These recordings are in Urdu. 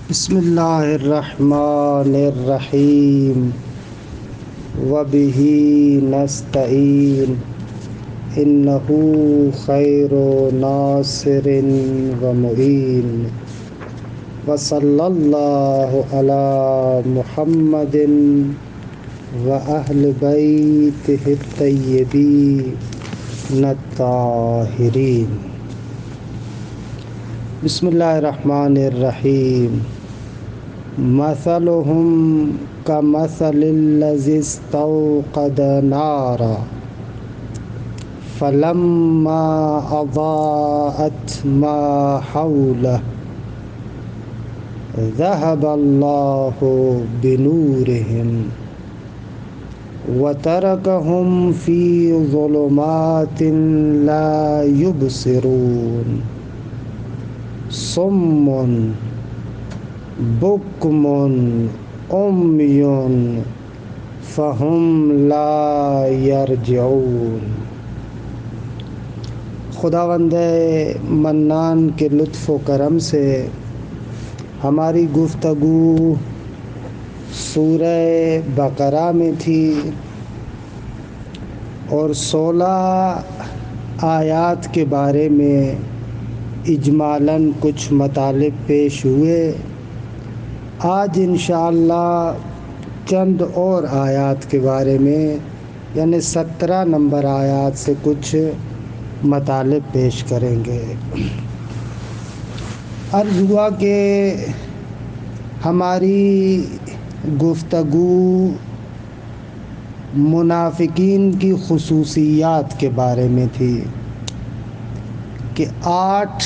بسم اللہ الرحمن الرحیم وبہ نستعین انہ خیر ناصر ومعین وصلی اللہ علی محمد وأہل بیتہ الطیبین الطاہرین۔ بسم اللہ الرحمن الرحیم۔ مثلهم كمثل الذي استوقد نارا فلما أضاءت ما حوله ذهب الله بنورهم وتركهم في ظلمات لا يبصرون صم بکم عمی فہم لا یرجعون۔ خداوند منان کے لطف و کرم سے ہماری گفتگو سورہ بقرہ میں تھی اور 16 آیات کے بارے میں اجمالاً کچھ مطالب پیش ہوئے۔ آج انشاءاللہ چند اور آیات کے بارے میں یعنی 17 نمبر آیات سے کچھ مطالب پیش کریں گے۔ عرض ہوا کہ ہماری گفتگو منافقین کی خصوصیات کے بارے میں تھی کہ 8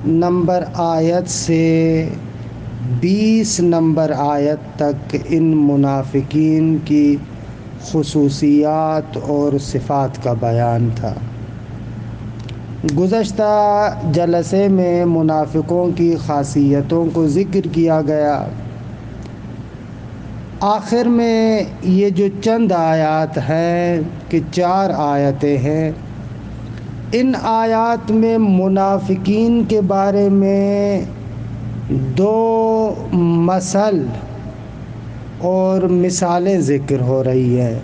نمبر آیت سے 20 نمبر آیت تک ان منافقین کی خصوصیات اور صفات کا بیان تھا۔ گزشتہ جلسے میں منافقوں کی خاصیتوں کو ذکر کیا گیا۔ آخر میں یہ جو چند آیات ہیں کہ 4 آیتیں ہیں، ان آیات میں منافقین کے بارے میں 2 مثل اور مثالیں ذکر ہو رہی ہیں۔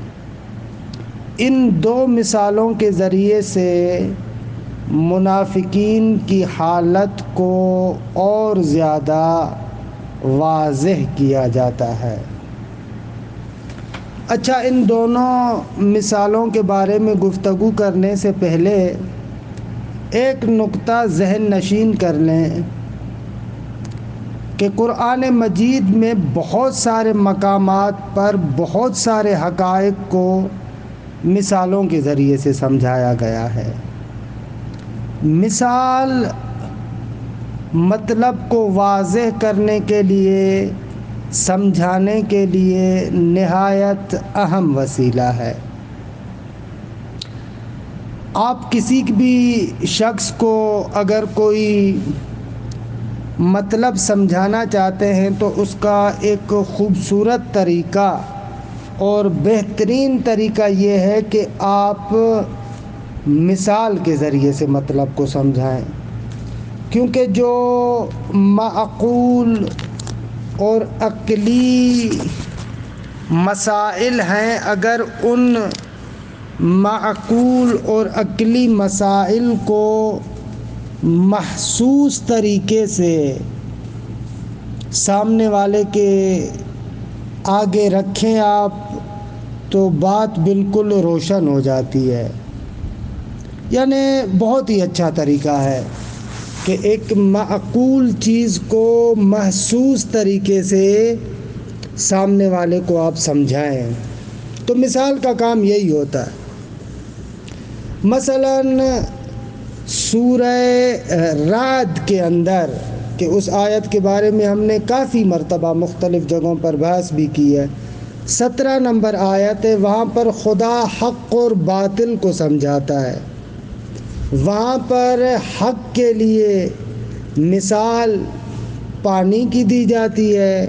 ان 2 مثالوں کے ذریعے سے منافقین کی حالت کو اور زیادہ واضح کیا جاتا ہے۔ اچھا، ان دونوں مثالوں کے بارے میں گفتگو کرنے سے پہلے ایک نقطہ ذہن نشین کر لیں کہ قرآن مجید میں بہت سارے مقامات پر بہت سارے حقائق کو مثالوں کے ذریعے سے سمجھایا گیا ہے۔ مثال مطلب کو واضح کرنے کے لیے، سمجھانے کے لیے نہایت اہم وسیلہ ہے۔ آپ کسی بھی شخص کو اگر کوئی مطلب سمجھانا چاہتے ہیں تو اس کا ایک خوبصورت طریقہ اور بہترین طریقہ یہ ہے کہ آپ مثال کے ذریعے سے مطلب کو سمجھائیں، کیونکہ جو معقول اور عقلی مسائل ہیں، اگر ان معقول اور عقلی مسائل کو محسوس طریقے سے سامنے والے کے آگے رکھیں آپ تو بات بالکل روشن ہو جاتی ہے۔ یعنی بہت ہی اچھا طریقہ ہے کہ ایک معقول چیز کو محسوس طریقے سے سامنے والے کو آپ سمجھائیں، تو مثال کا کام یہی ہوتا ہے۔ مثلاً سورہ رعد کے اندر کہ اس آیت کے بارے میں ہم نے کافی مرتبہ مختلف جگہوں پر بحث بھی کی ہے۔ 17 نمبر آیت ہے، وہاں پر خدا حق اور باطل کو سمجھاتا ہے۔ وہاں پر حق کے لیے مثال پانی کی دی جاتی ہے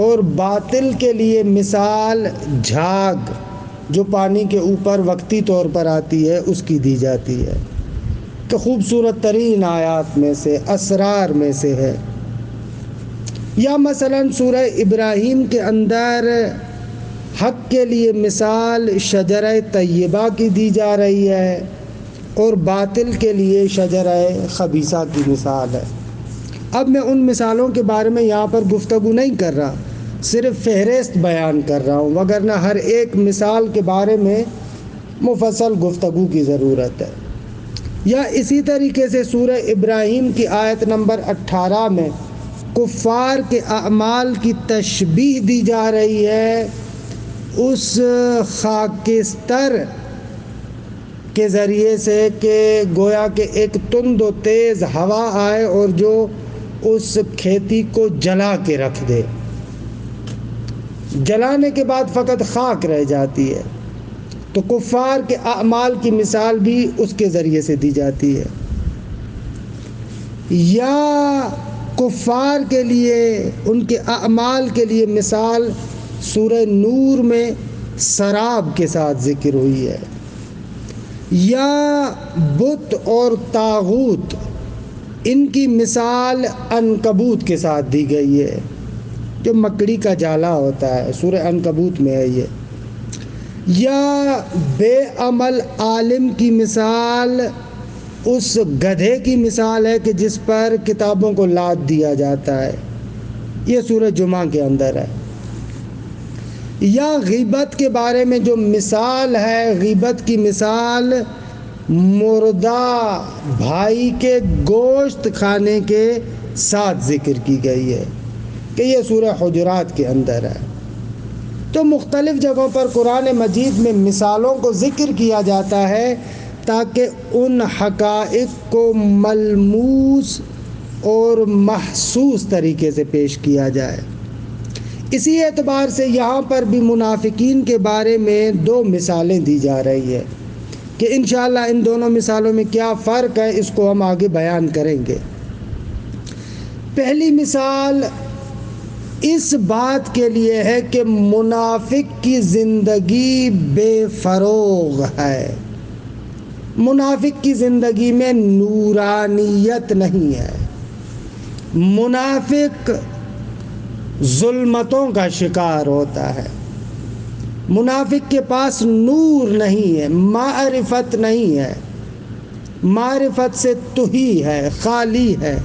اور باطل کے لیے مثال جھاگ جو پانی کے اوپر وقتی طور پر آتی ہے اس کی دی جاتی ہے، کہ خوبصورت ترین آیات میں سے، اسرار میں سے ہے۔ یا مثلاً سورہ ابراہیم کے اندر حق کے لیے مثال شجرہ طیبہ کی دی جا رہی ہے اور باطل کے لیے شجرہ خبیثہ کی مثال ہے۔ اب میں ان مثالوں کے بارے میں یہاں پر گفتگو نہیں کر رہا، صرف فہرست بیان کر رہا ہوں، وگرنہ ہر ایک مثال کے بارے میں مفصل گفتگو کی ضرورت ہے۔ یا اسی طریقے سے سورہ ابراہیم کی آیت نمبر 18 میں کفار کے اعمال کی تشبیہ دی جا رہی ہے اس خاکستر کے ذریعے سے کہ گویا کہ ایک تند و تیز ہوا آئے اور جو اس کھیتی کو جلا کے رکھ دے، جلانے کے بعد فقط خاک رہ جاتی ہے۔ تو کفار کے اعمال کی مثال بھی اس کے ذریعے سے دی جاتی ہے۔ یا کفار کے لیے ان کے اعمال کے لیے مثال سورہ نور میں سراب کے ساتھ ذکر ہوئی ہے۔ یا بت اور طاغوت، ان کی مثال عنکبوت کے ساتھ دی گئی ہے، جو مکڑی کا جالا ہوتا ہے، سورہ عنکبوت میں ہے یہ۔ یا بے عمل عالم کی مثال اس گدھے کی مثال ہے کہ جس پر کتابوں کو لاد دیا جاتا ہے، یہ سورہ جمعہ کے اندر ہے۔ یا غیبت کے بارے میں جو مثال ہے، غیبت کی مثال مردہ بھائی کے گوشت کھانے کے ساتھ ذکر کی گئی ہے کہ یہ سورہ حجرات کے اندر ہے۔ تو مختلف جگہوں پر قرآن مجید میں مثالوں کو ذکر کیا جاتا ہے تاکہ ان حقائق کو ملموس اور محسوس طریقے سے پیش کیا جائے۔ اسی اعتبار سے یہاں پر بھی منافقین کے بارے میں 2 مثالیں دی جا رہی ہے کہ انشاءاللہ ان دونوں مثالوں میں کیا فرق ہے، اس کو ہم آگے بیان کریں گے۔ پہلی مثال اس بات کے لیے ہے کہ منافق کی زندگی بے فروغ ہے، منافق کی زندگی میں نورانیت نہیں ہے، منافق ظلمتوں کا شکار ہوتا ہے، منافق کے پاس نور نہیں ہے، معرفت نہیں ہے، معرفت سے تہی ہے، خالی ہے۔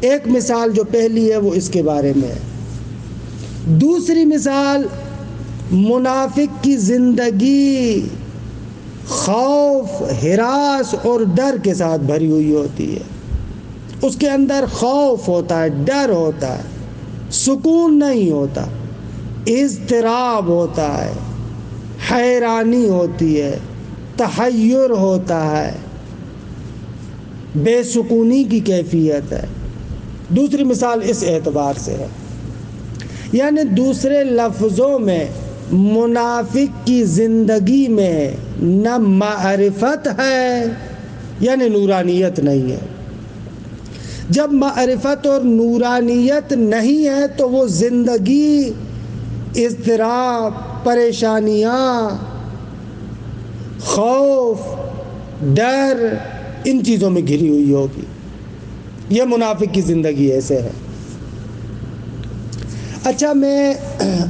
ایک مثال جو پہلی ہے وہ اس کے بارے میں ہے۔ دوسری مثال، منافق کی زندگی خوف، ہراس اور ڈر کے ساتھ بھری ہوئی ہوتی ہے، اس کے اندر خوف ہوتا ہے، ڈر ہوتا ہے، سکون نہیں ہوتا، اضطراب ہوتا ہے، حیرانی ہوتی ہے، تحیر ہوتا ہے، بے سکونی کی کیفیت ہے۔ دوسری مثال اس اعتبار سے ہے، یعنی دوسرے لفظوں میں منافق کی زندگی میں نہ معرفت ہے یعنی نورانیت نہیں ہے۔ جب معرفت اور نورانیت نہیں ہے تو وہ زندگی اضطراب، پریشانیاں، خوف، ڈر، ان چیزوں میں گھری ہوئی ہوگی۔ یہ منافق کی زندگی ایسے ہے۔ اچھا، میں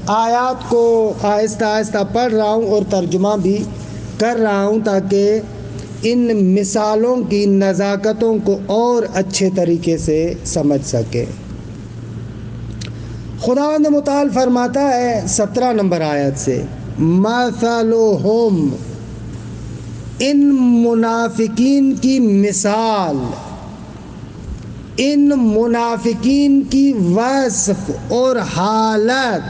آیات کو آہستہ آہستہ پڑھ رہا ہوں اور ترجمہ بھی کر رہا ہوں تاکہ ان مثالوں کی نزاکتوں کو اور اچھے طریقے سے سمجھ سکیں۔ خداوند متعال فرماتا ہے 17 نمبر آیت سے، مثلہم، ان منافقین کی مثال، ان منافقین کی وصف اور حالت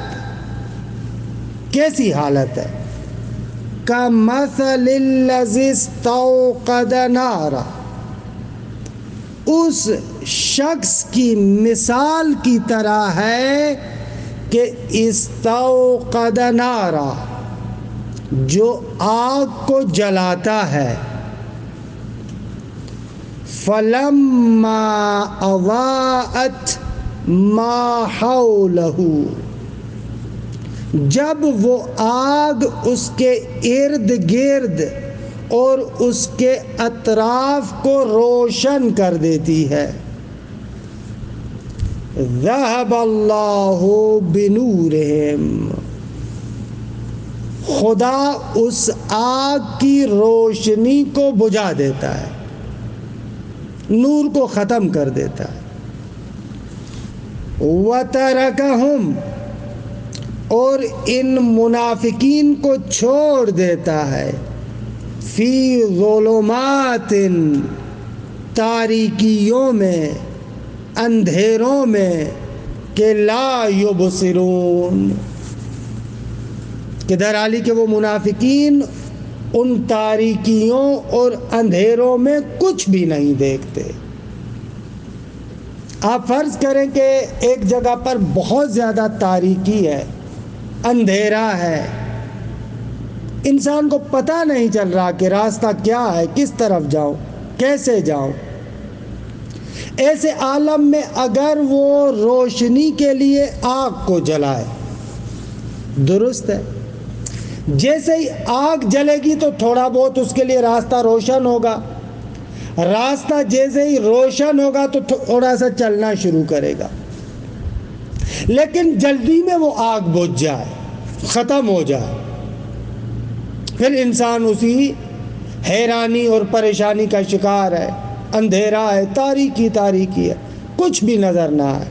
کیسی حالت ہے؟ کمثل الذی استوقد نارا، اس شخص کی مثال کی طرح ہے کہ استوقد نارا، جو آگ کو جلاتا ہے، فلما اضاءت ما حولہ، جب وہ آگ اس کے ارد گرد اور اس کے اطراف کو روشن کر دیتی ہے، ذہب اللہ بنورہم، خدا اس آگ کی روشنی کو بجھا دیتا ہے، نور کو ختم کر دیتا ہے۔ وَتَرَكَهُمْ، اور ان منافقین کو چھوڑ دیتا ہے، فی ظلمات، تاریکیوں میں، اندھیروں میں، کہ لا یبصرون، کہ در حالی کہ وہ منافقین ان تاریکیوں اور اندھیروں میں کچھ بھی نہیں دیکھتے۔ آپ فرض کریں کہ ایک جگہ پر بہت زیادہ تاریکی ہے، اندھیرا ہے، انسان کو پتہ نہیں چل رہا کہ راستہ کیا ہے، کس طرف جاؤں، کیسے جاؤں۔ ایسے عالم میں اگر وہ روشنی کے لیے آگ کو جلائے، درست ہے، جیسے ہی آگ جلے گی تو تھوڑا بہت اس کے لیے راستہ روشن ہوگا، راستہ جیسے ہی روشن ہوگا تو تھوڑا سا چلنا شروع کرے گا، لیکن جلدی میں وہ آگ بجھ جائے، ختم ہو جائے، پھر انسان اسی حیرانی اور پریشانی کا شکار ہے، اندھیرا ہے، تاریکی تاریکی ہے، کچھ بھی نظر نہ آئے۔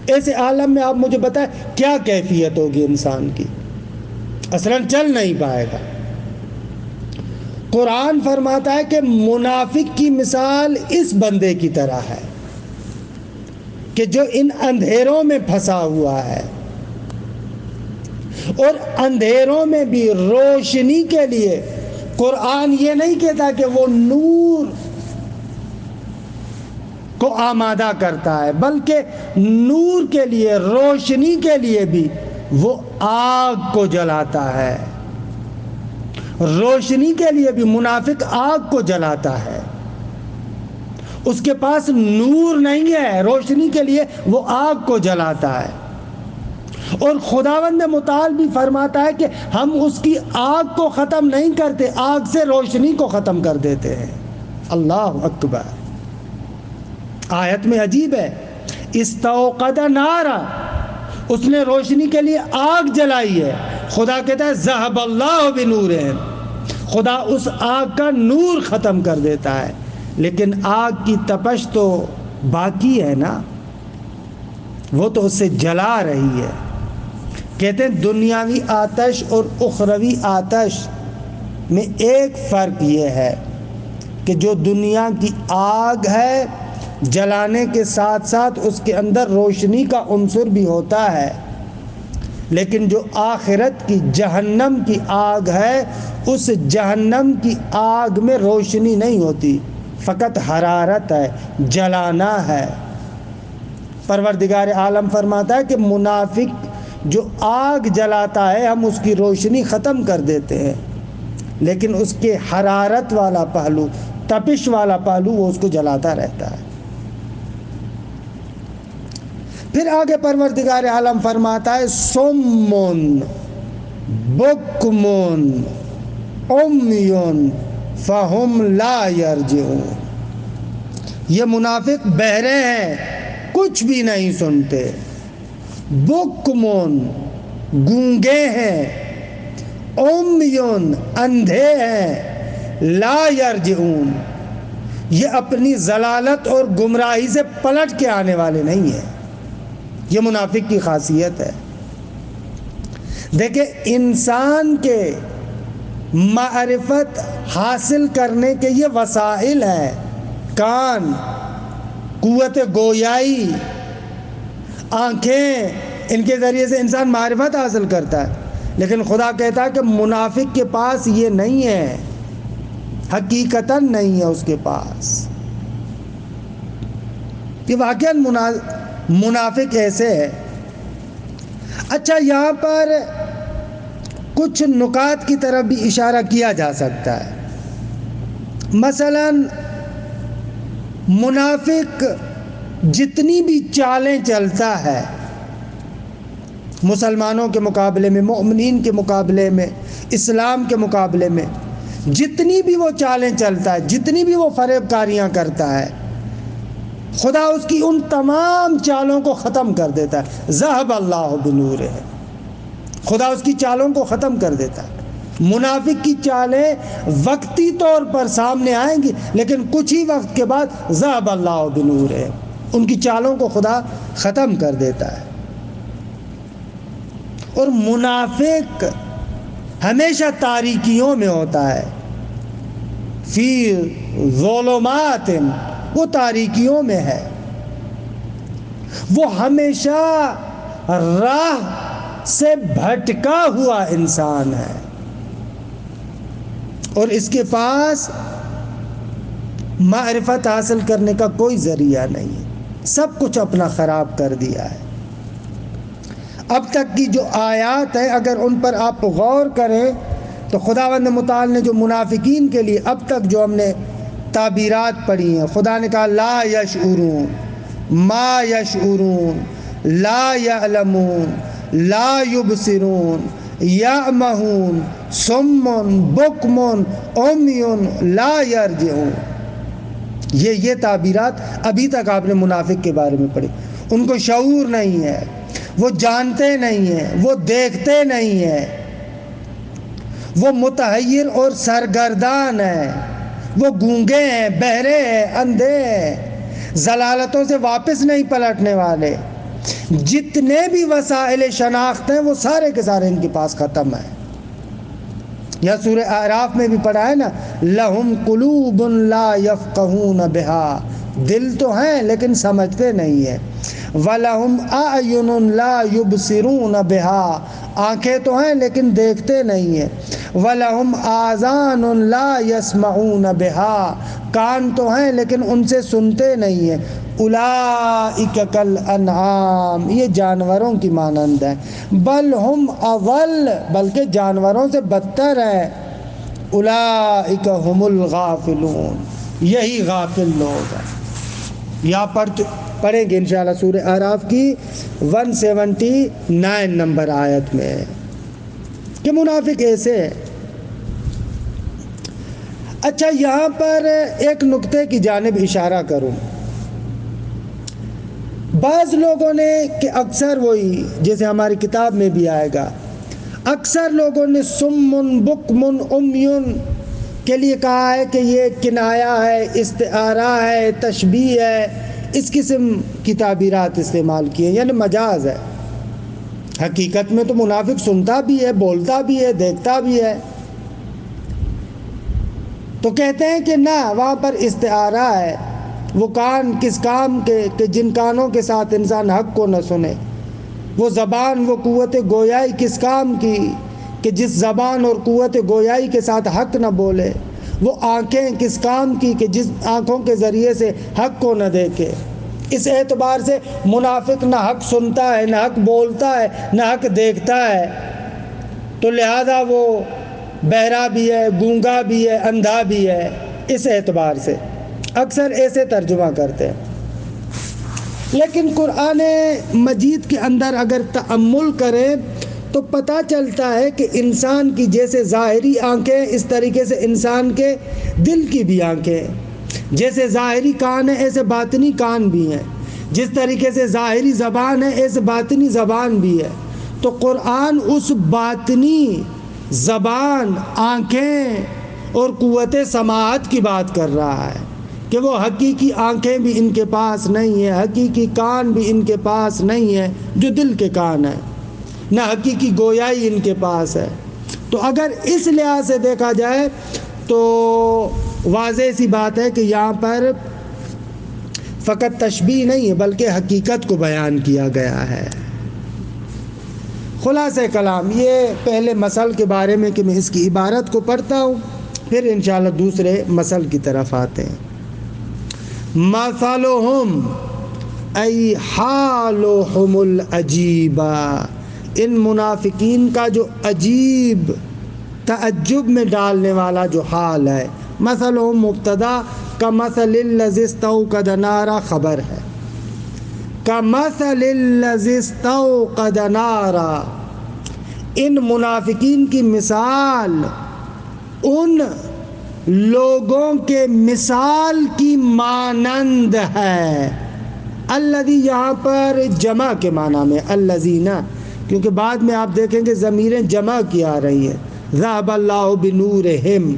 ایسے عالم میں آپ مجھے بتائیں کیا کیفیت ہوگی انسان کی؟ اصلاً چل نہیں پائے گا۔ قرآن فرماتا ہے کہ منافق کی مثال اس بندے کی طرح ہے کہ جو ان اندھیروں میں پھنسا ہوا ہے، اور اندھیروں میں بھی روشنی کے لیے قرآن یہ نہیں کہتا کہ وہ نور کو آمادہ کرتا ہے، بلکہ نور کے لیے، روشنی کے لیے بھی وہ آگ کو جلاتا ہے۔ روشنی کے لیے بھی منافق آگ کو جلاتا ہے، اس کے پاس نور نہیں ہے، روشنی کے لیے وہ آگ کو جلاتا ہے۔ اور خداوند متعال بھی فرماتا ہے کہ ہم اس کی آگ کو ختم نہیں کرتے، آگ سے روشنی کو ختم کر دیتے ہیں۔ اللہ اکبر۔ آیت میں عجیب ہے، استوقد نارا، اس نے روشنی کے لیے آگ جلائی ہے، خدا کہتا ہے ذہب اللہ بنورہم، خدا اس آگ کا نور ختم کر دیتا ہے، لیکن آگ کی تپش تو باقی ہے نا، وہ تو اسے جلا رہی ہے۔ کہتے ہیں دنیاوی آتش اور اخروی آتش میں ایک فرق یہ ہے کہ جو دنیا کی آگ ہے جلانے کے ساتھ ساتھ اس کے اندر روشنی کا عنصر بھی ہوتا ہے، لیکن جو آخرت کی جہنم کی آگ ہے اس جہنم کی آگ میں روشنی نہیں ہوتی، فقط حرارت ہے، جلانا ہے۔ پروردگار عالم فرماتا ہے کہ منافق جو آگ جلاتا ہے ہم اس کی روشنی ختم کر دیتے ہیں، لیکن اس کے حرارت والا پہلو، تپش والا پہلو وہ اس کو جلاتا رہتا ہے۔ پھر آگے پروردگار عالم فرماتا ہے سمون بکمون امیون فہم لا یرجعون، یہ منافق بہرے ہیں، کچھ بھی نہیں سنتے، بکمون گونگے ہیں، امیون اندھے ہیں، لا یرجعون یہ اپنی ضلالت اور گمراہی سے پلٹ کے آنے والے نہیں ہیں۔ یہ منافق کی خاصیت ہے۔ دیکھیں انسان کے معرفت حاصل کرنے کے یہ وسائل ہیں، کان، قوت گویائی، آنکھیں، ان کے ذریعے سے انسان معرفت حاصل کرتا ہے، لیکن خدا کہتا ہے کہ منافق کے پاس یہ نہیں ہے، حقیقتاً نہیں ہے اس کے پاس۔ یہ واقعاً منافق ایسے ہے۔ اچھا یہاں پر کچھ نکات کی طرف بھی اشارہ کیا جا سکتا ہے۔ مثلا منافق جتنی بھی چالیں چلتا ہے مسلمانوں کے مقابلے میں، مؤمنین کے مقابلے میں، اسلام کے مقابلے میں، جتنی بھی وہ چالیں چلتا ہے، جتنی بھی وہ فریب کاریاں کرتا ہے، خدا اس کی ان تمام چالوں کو ختم کر دیتا ہے. ذہب اللہ بنورہ، خدا اس کی چالوں کو ختم کر دیتا ہے. منافق کی چالیں وقتی طور پر سامنے آئیں گی، لیکن کچھ ہی وقت کے بعد ذہب اللہ بنورہ، ان کی چالوں کو خدا ختم کر دیتا ہے. اور منافق ہمیشہ تاریکیوں میں ہوتا ہے. فی ظلمات، وہ تاریکیوں میں ہے. وہ ہمیشہ راہ سے بھٹکا ہوا انسان ہے، اور اس کے پاس معرفت حاصل کرنے کا کوئی ذریعہ نہیں ہے. سب کچھ اپنا خراب کر دیا ہے. اب تک کی جو آیات ہیں اگر ان پر آپ غور کریں تو خداوند متعال نے جو منافقین کے لیے اب تک جو ہم نے تعبیرات پڑھی ہیں، خدا نے کہا لا یشعرون، ما یشعرون، لا یعلمون، لا یبصرون، یعمہون، صم بکم عمی لا یرجعون. یہ تعبیرات ابھی تک آپ نے منافق کے بارے میں پڑھی. ان کو شعور نہیں ہے، وہ جانتے نہیں ہیں، وہ دیکھتے نہیں ہیں، وہ متحیر اور سرگردان ہیں، وہ گونگے ہیں، بہرے ہیں، اندھے ہیں، ضلالتوں سے واپس نہیں پلٹنے والے. جتنے بھی وسائل شناخت ہیں وہ سارے کے سارے ان کے پاس ختم ہیں. یا سورہ اعراف میں بھی پڑھا ہے نا، لہم قلوب لا یفقہون بہا، دل تو ہیں لیکن سمجھتے نہیں ہیں. وَلَهُمْ أَعْيُنٌ لَا يُبْصِرُونَ بِهَا، آنکھیں تو ہیں لیکن دیکھتے نہیں ہیں. وَلَهُمْ آذَانٌ لَا يَسْمَعُونَ بِهَا، کان تو ہیں لیکن ان سے سنتے نہیں ہیں. أُولَئِكَ كَالْأَنْعَامِ، یہ جانوروں کی مانند ہیں. بل ہم اضل، بلکہ جانوروں سے بدتر ہیں. أُولَئِكَ هُمُ الْغَافِلُونَ، یہی غافل لوگ ہیں. یہاں پڑھیں گے انشاءاللہ سورہ اعراف کی 179 نمبر آیت میں کہ منافق ایسے ہیں. اچھا، یہاں پر ایک نقطے کی جانب اشارہ کروں. بعض لوگوں نے کہ اکثر وہی جیسے ہماری کتاب میں بھی آئے گا، اکثر لوگوں نے سمن بکمن عمیون کے لیے کہا ہے کہ یہ کنایا ہے، استعارہ ہے، تشبیہ ہے، اس قسم کی تعبیرات استعمال کیے، یعنی مجاز ہے. حقیقت میں تو منافق سنتا بھی ہے، بولتا بھی ہے، دیکھتا بھی ہے. تو کہتے ہیں کہ نہ، وہاں پر استعارہ ہے. وہ کان کس کام کے کہ جن کانوں کے ساتھ انسان حق کو نہ سنے. وہ زبان، وہ قوت گویائی کس کام کی کہ جس زبان اور قوت گویائی کے ساتھ حق نہ بولے. وہ آنکھیں کس کام کی کہ جس آنکھوں کے ذریعے سے حق کو نہ دیکھے. اس اعتبار سے منافق نہ حق سنتا ہے، نہ حق بولتا ہے، نہ حق دیکھتا ہے. تو لہذا وہ بہرا بھی ہے، گونگا بھی ہے، اندھا بھی ہے. اس اعتبار سے اکثر ایسے ترجمہ کرتے ہیں. لیکن قرآن مجید کے اندر اگر تأمل کریں تو پتہ چلتا ہے کہ انسان کی جیسے ظاہری آنکھیں، اس طریقے سے انسان کے دل کی بھی آنکھیں. جیسے ظاہری کان ہیں ایسے باطنی کان بھی ہیں. جس طریقے سے ظاہری زبان ہے ایسے باطنی زبان بھی ہے. تو قرآن اس باطنی زبان، آنکھیں اور قوت سماعت کی بات کر رہا ہے کہ وہ حقیقی آنکھیں بھی ان کے پاس نہیں ہیں، حقیقی کان بھی ان کے پاس نہیں ہیں جو دل کے کان ہیں، نہ حقیقی گویائی ان کے پاس ہے. تو اگر اس لحاظ سے دیکھا جائے تو واضح سی بات ہے کہ یہاں پر فقط تشبیہ نہیں ہے بلکہ حقیقت کو بیان کیا گیا ہے. خلاصہ کلام یہ پہلے مثل کے بارے میں کہ میں اس کی عبارت کو پڑھتا ہوں، پھر انشاءاللہ دوسرے مثل کی طرف آتے ہیں. مثلہم ای حالہم العجیبہ، ان منافقین کا جو عجیب تعجب میں ڈالنے والا جو حال ہے. مثلہم مبتدا، کمثل الذی استوقد نارا خبر ہے. کمثل الذی استوقد نارا، ان منافقین کی مثال ان لوگوں کے مثال کی مانند ہے. الذی یہاں پر جمع کے معنی میں الذین، کیونکہ بعد میں آپ دیکھیں گے ضمیریں جمع کی آ رہی ہیں. ذهب اللہ بنورہم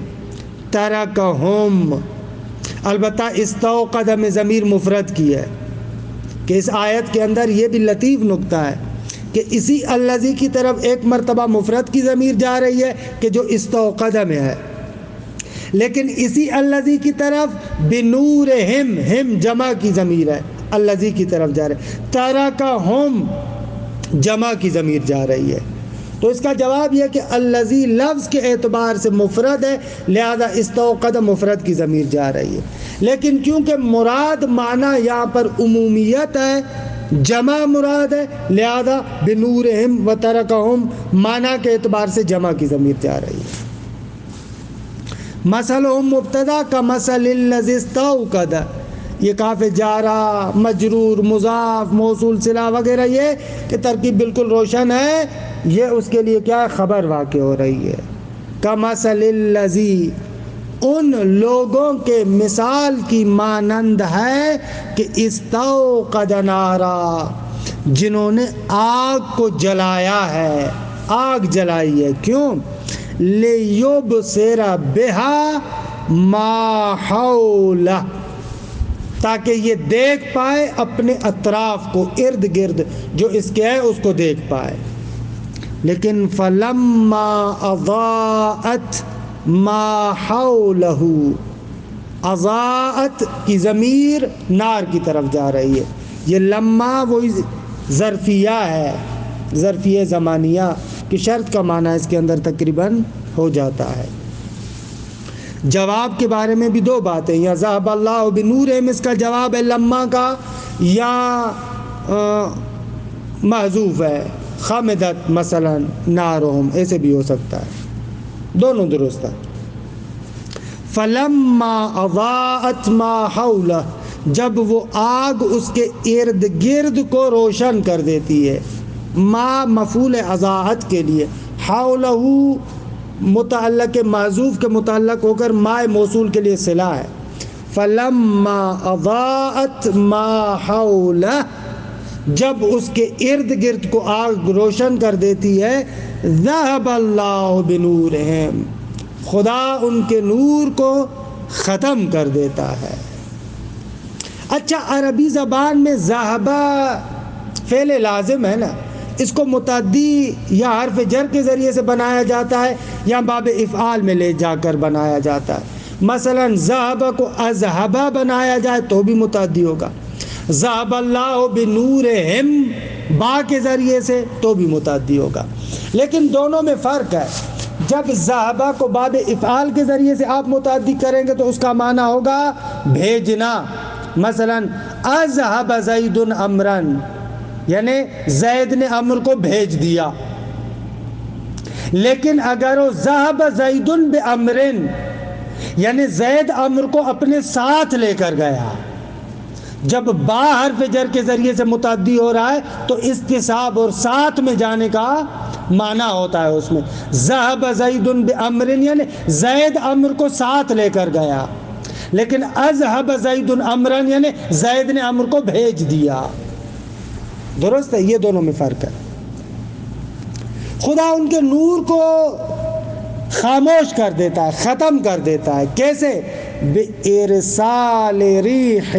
ترکہم. البتہ استوقد میں ضمیر مفرد کی ہے کہ اس آیت کے اندر یہ بھی لطیف نکتہ ہے کہ اسی الذی کی طرف ایک مرتبہ مفرد کی ضمیر جا رہی ہے کہ جو استوقد میں ہے، لیکن اسی الذی کی طرف بنورہم، ہم جمع کی ضمیر ہے، الذی کی طرف جا رہے، ترکہم جمع کی ضمیر جا رہی ہے. تو اس کا جواب یہ کہ الذی لفظ کے اعتبار سے مفرد ہے، لہذا استوقد مفرد کی ضمیر جا رہی ہے. لیکن کیونکہ مراد معنی یہاں پر عمومیت ہے، جمع مراد ہے، لہذا بنورہم و ترکہم معنی کے اعتبار سے جمع کی ضمیر جا رہی ہے. مثلہم مبتدا کا مثل الذی استوقد، یہ کاف جارہ، مجرور، مضاف، موصول صلہ وغیرہ، یہ کہ ترکیب بالکل روشن ہے، یہ اس کے لیے کیا خبر واقع ہو رہی ہے. کمثل الذی، ان لوگوں کے مثال کی مانند ہے کہ استوقد نارا، جنہوں نے آگ کو جلایا ہے، آگ جلائی ہے. کیوں؟ لیبصر بہا ما حولہ، تاکہ یہ دیکھ پائے اپنے اطراف کو، ارد گرد جو اس کے ہے اس کو دیکھ پائے. لیکن فلما اضاءت ما حولہ، اضاءت کی ضمیر نار کی طرف جا رہی ہے. یہ لما وہی ظرفیہ ہے، ظرفیہ زمانیہ کی شرط کا معنی اس کے اندر تقریباً ہو جاتا ہے. جواب کے بارے میں بھی دو باتیں، یا ذهب اللہ بنورہم اس کا جواب ہے لما کا، یا محذوف ہے خامدت مثلا نارہم، ایسے بھی ہو سکتا ہے، دونوں درست ہے. فلما اضاءت ما حولہ، جب وہ آگ اس کے ارد گرد کو روشن کر دیتی ہے. ما مفعول اضاءت کے لیے، حولہ متعلق محذوف کے متعلق ہو کر ما موصول کے لیے صلہ ہے. فلما اضاءت ما حولہ، جب اس کے ارد گرد کو آگ روشن کر دیتی ہے. ذهب اللہ بنورہم، خدا ان کے نور کو ختم کر دیتا ہے. اچھا، عربی زبان میں ذهب فعل لازم ہے نا، اس کو متعدی یا حرف جر کے ذریعے سے بنایا جاتا ہے یا باب افعال میں لے جا کر بنایا جاتا ہے. مثلا ذهب کو اذهب بنایا جائے تو بھی متعدی ہوگا، ذهب اللہ بنورہم با کے ذریعے سے تو بھی متعدی ہوگا. لیکن دونوں میں فرق ہے. جب ذهب کو باب افعال کے ذریعے سے آپ متعدی کریں گے تو اس کا معنی ہوگا بھیجنا. مثلا اذهب زید امرا، یعنی زید نے امر کو بھیج دیا. لیکن اگر وہ ذهب زید بامر، یعنی زید امر کو اپنے ساتھ لے کر گیا، جب با حرف جر کے ذریعے سے متعدی ہو رہا ہے تو استصحاب اور ساتھ میں جانے کا معنی ہوتا ہے. اس میں ذهب زید بامر یعنی زید امر کو ساتھ لے کر گیا، لیکن اذهب زید امرا یعنی زید نے امر کو بھیج دیا. درست ہے، یہ دونوں میں فرق ہے. خدا ان کے نور کو خاموش کر دیتا ہے، ختم کر دیتا ہے. کیسے؟ بِإِرْسَالِ رِيحٍ،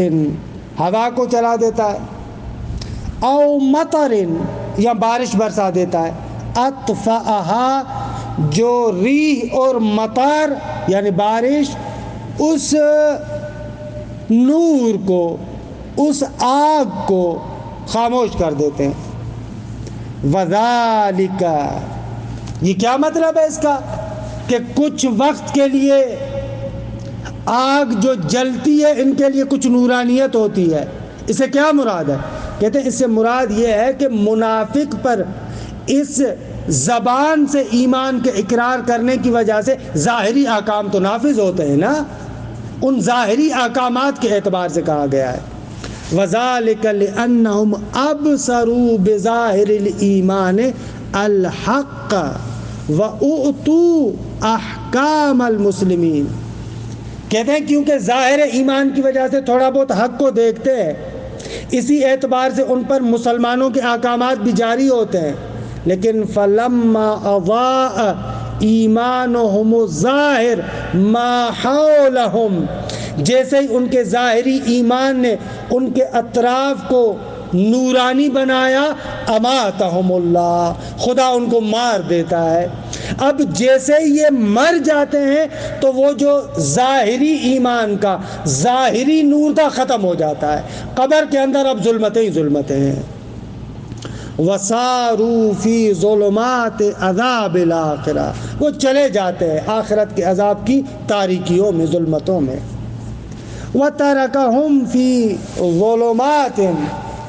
ہوا کو چلا دیتا ہے، او مطر یا بارش برسا دیتا ہے. اطفأها، جو ریح اور مطر یعنی بارش اس نور کو، اس آگ کو خاموش کر دیتے ہیں. وَذَلِكَ، یہ کیا مطلب ہے اس کا؟ کہ کچھ وقت کے لیے آگ جو جلتی ہے ان کے لیے کچھ نورانیت ہوتی ہے. اس سے کیا مراد ہے؟ کہتے ہیں اس سے مراد یہ ہے کہ منافق پر اس زبان سے ایمان کے اقرار کرنے کی وجہ سے ظاہری احکام تو نافذ ہوتے ہیں نا، ان ظاہری احکامات کے اعتبار سے کہا گیا ہے. وَذَلِكَ لِأَنَّهُمْ أَبْصَرُوا بِظَاهِرِ الْإِيمَانِ الْحَقَّ وَأُؤْتُوا أَحْكَامَ الْمُسْلِمِينَ. کہتے ہیں کیونکہ ظاہر ایمان کی وجہ سے تھوڑا بہت حق کو دیکھتے ہیں، اسی اعتبار سے ان پر مسلمانوں کے احکامات بھی جاری ہوتے ہیں، لیکن فلما اضاء ایمانہم الظاہر ما حولہم، جیسے ہی ان کے ظاہری ایمان نے ان کے اطراف کو نورانی بنایا، اماتہم اللہ، خدا ان کو مار دیتا ہے۔ اب جیسے یہ مر جاتے ہیں تو وہ جو ظاہری ایمان کا، ظاہری نور کا ختم ہو جاتا ہے، قبر کے اندر اب ظلمتیں ہی ظلمتیں ہیں۔ وَسَارُوا فِي ظُلُمَاتِ عَذَابِ الْآخِرَةِ، وہ چلے جاتے ہیں آخرت کے عذاب کی تاریکیوں میں، ظلمتوں میں۔ وَتَرَكَهُمْ فِي ظُلُمَاتٍ،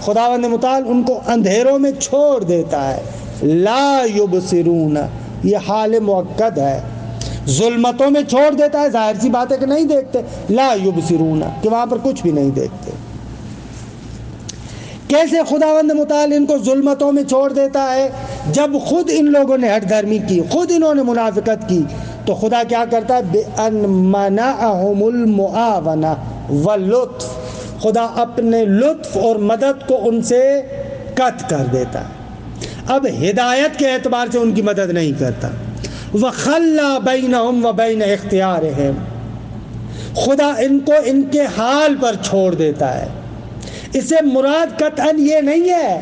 خداوند متعال ان کو اندھیروں میں چھوڑ دیتا ہے، لا یبصرون، یہ حال مؤکد ہے، ظلمتوں میں چھوڑ دیتا ہے، ظاہر سی بات ہے کہ نہیں دیکھتے، لا یبصرون، کہ وہاں پر کچھ بھی نہیں دیکھتے۔ کیسے خداوند متعال ان کو ظلمتوں میں چھوڑ دیتا ہے؟ جب خود ان لوگوں نے ہٹ دھرمی کی، خود انہوں نے منافقت کی، تو خدا کیا کرتا ہے؟ بِأَن مَنَعَهُمُ الْمُعَاوَنَةَ وَاللُّطْفَ، خدا اپنے لطف اور مدد کو ان سے قطع کر دیتا ہے، اب ہدایت کے اعتبار سے ان کی مدد نہیں کرتا۔ وَخَلَّى بَيْنَهُمْ وَبَيْنَ اخْتِيَارِهِمْ، خدا ان کو ان کے حال پر چھوڑ دیتا ہے۔ اس سے مراد قطعاً یہ نہیں ہے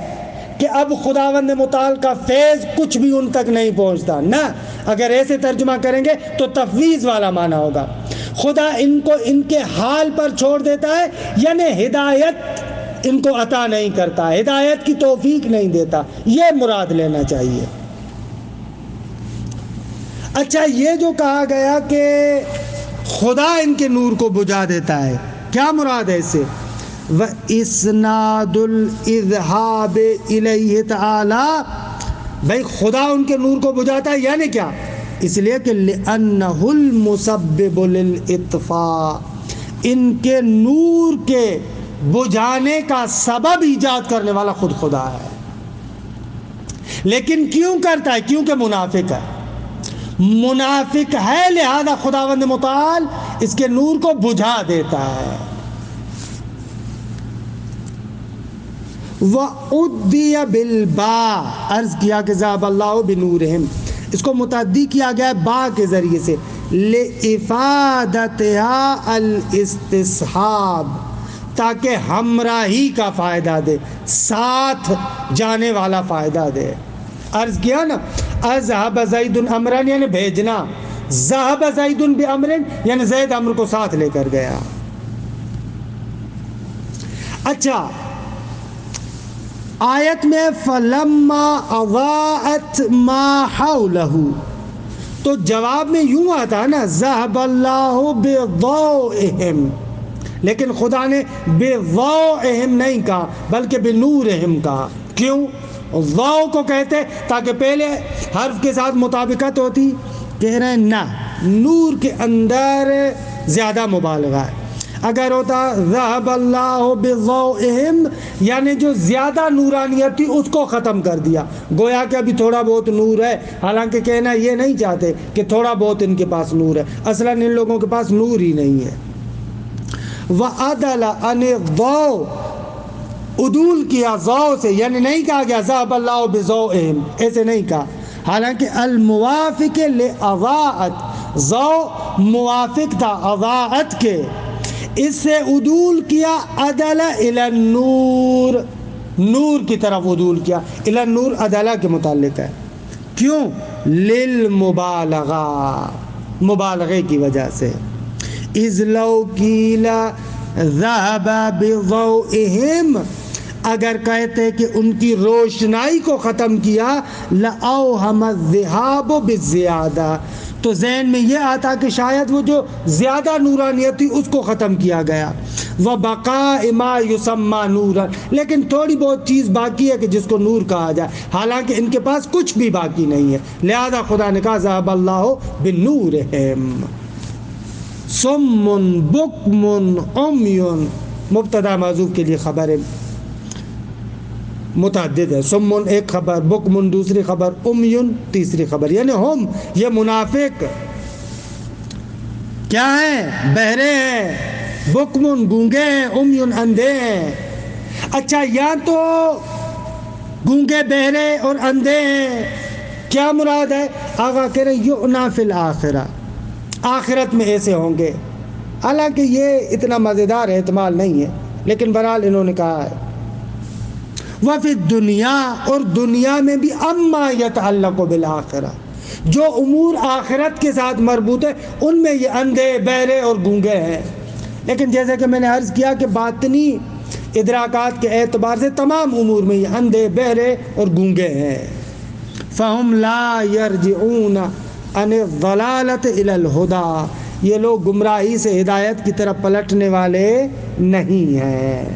کہ اب خداوند متعال کا فیض کچھ بھی ان تک نہیں پہنچتا، نہ، اگر ایسے ترجمہ کریں گے تو تفویض والا معنی ہوگا۔ خدا ان کو ان کے حال پر چھوڑ دیتا ہے، یعنی ہدایت ان کو عطا نہیں کرتا، ہدایت کی توفیق نہیں دیتا، یہ مراد لینا چاہیے۔ اچھا، یہ جو کہا گیا کہ خدا ان کے نور کو بجھا دیتا ہے، کیا مراد ہے اس سے؟ وَإِسْنَادُ الْإِذْهَابِ إِلَيْهِ تَعَالَى، بھائی خدا ان کے نور کو بجھاتا ہے، یعنی کیا؟ اس لیے کہ لِأَنَّهُ الْمُسَبِّبُ لِلْإِطْفَاءِ، ان کے نور کے بجھانے کا سبب ایجاد کرنے والا خود خدا ہے۔ لیکن کیوں کرتا ہے؟ کیونکہ منافق ہے، منافق ہے، لہذا خداوند متعال اس کے نور کو بجھا دیتا ہے۔ وَأُدِّيَ بِالْبَاءِ، عرض کیا کہ ذَهَبَ اللَّهُ بِنُورِهِمْ، اس کو متعدی کیا گیا ہے با کے ذریعے سے، لِإِفَادَتِهَا الْإِسْتِصْحَابِ، تاکہ ہمراہی کا فائدہ دے، ساتھ جانے والا فائدہ دے۔ عرض کیا نا، اذهب زید امرا، یعنی بھیجنا، ذهب زید بامر، یعنی زید امر کو ساتھ لے کر گیا۔ اچھا، آیت میں فلما اضاءت ما حولہ، تو جواب میں یوں آتا ہے نا ذهب اللہ بضوئہم، لیکن خدا نے بضوئہم نہیں کہا بلکہ بنورہم کہا۔ کیوں؟ ضوء کو کہتے تاکہ پہلے حرف کے ساتھ مطابقت ہوتی، کہہ رہے ہیں نہ، نور کے اندر زیادہ مبالغہ ہے۔ اگر ہوتا ذهب اللہ بضوئہم، یعنی جو زیادہ نورانیت تھی اس کو ختم کر دیا، گویا کہ ابھی تھوڑا بہت نور ہے، حالانکہ کہنا یہ نہیں چاہتے کہ تھوڑا بہت ان کے پاس نور ہے، اصلاً ان لوگوں کے پاس نور ہی نہیں ہے۔ وَعَدَلَ عَنِ الضَّوْءِ، عدول کیا ضوء سے، یعنی نہیں کہا گیا ذهب اللہ بضوئہم، ایسے نہیں کہا، حالانکہ الموافق لأضاءت، ضوء موافق تھا اضاءت کے، اس سے عدول کیا عدل الی النور، نور کی طرف عدول کیا، الی النور عدلہ کے متعلق ہے۔ کیوں؟ للمبالغہ، مبالغے کی وجہ سے۔ اذ لو قیل ذهب بضوئہم، اگر کہتے کہ ان کی روشنائی کو ختم کیا، لأوہم الذہاب بالزیادہ، تو ذہن میں یہ آتا کہ شاید وہ جو زیادہ نورانیت تھی اس کو ختم کیا گیا۔ وَبَقَاءِ مَا يُسَمَّى نُورًا، لیکن تھوڑی بہت چیز باقی ہے کہ جس کو نور کہا جائے، حالانکہ ان کے پاس کچھ بھی باقی نہیں ہے، لہذا خدا نے کہا ذَهَبَ اللَّهُ بِنُورِهِمْ۔ صُمٌّ بُكْمٌ عُمْيٌ، مبتدا محذوف کے لیے خبر متعدد ہے، سمن ایک خبر، بکمن دوسری خبر، امیون تیسری خبر، یعنی ہم، یہ منافق کیا ہیں؟ بہرے ہیں، بکمن گونگے ہیں، امیون اندھے ہیں۔ اچھا، یا تو گونگے بہرے اور اندھے ہیں، کیا مراد ہے؟ آقا کہہ رہے یؤنا فی الآخرہ، آخرت میں ایسے ہوں گے۔ حالانکہ یہ اتنا مزیدار احتمال نہیں ہے، لیکن بہرحال انہوں نے کہا ہے وفی الدنیا، اور دنیا میں بھی اما یتعلق بالآخرہ، جو امور آخرت کے ساتھ مربوط ہے ان میں یہ اندھے بہرے اور گونگے ہیں۔ لیکن جیسے کہ میں نے عرض کیا کہ باطنی ادراکات کے اعتبار سے تمام امور میں یہ اندھے بہرے اور گونگے ہیں۔ فہم لا یرجعون عن الضلالۃ الی الہدی، یہ لوگ گمراہی سے ہدایت کی طرف پلٹنے والے نہیں ہیں۔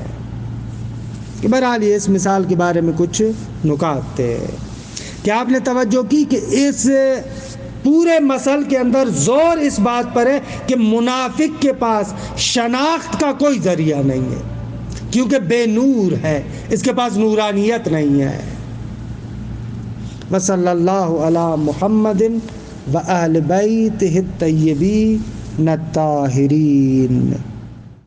کہ بہرحال یہ اس مثال کے بارے میں کچھ نکات تھے کہ آپ نے توجہ کی کہ اس پورے مسئل کے اندر زور اس بات پر ہے کہ منافق کے پاس شناخت کا کوئی ذریعہ نہیں ہے، کیونکہ بے نور ہے، اس کے پاس نورانیت نہیں ہے۔ وصلی اللہ علی محمد و اہل بیتہ الطیبین الطاہرین۔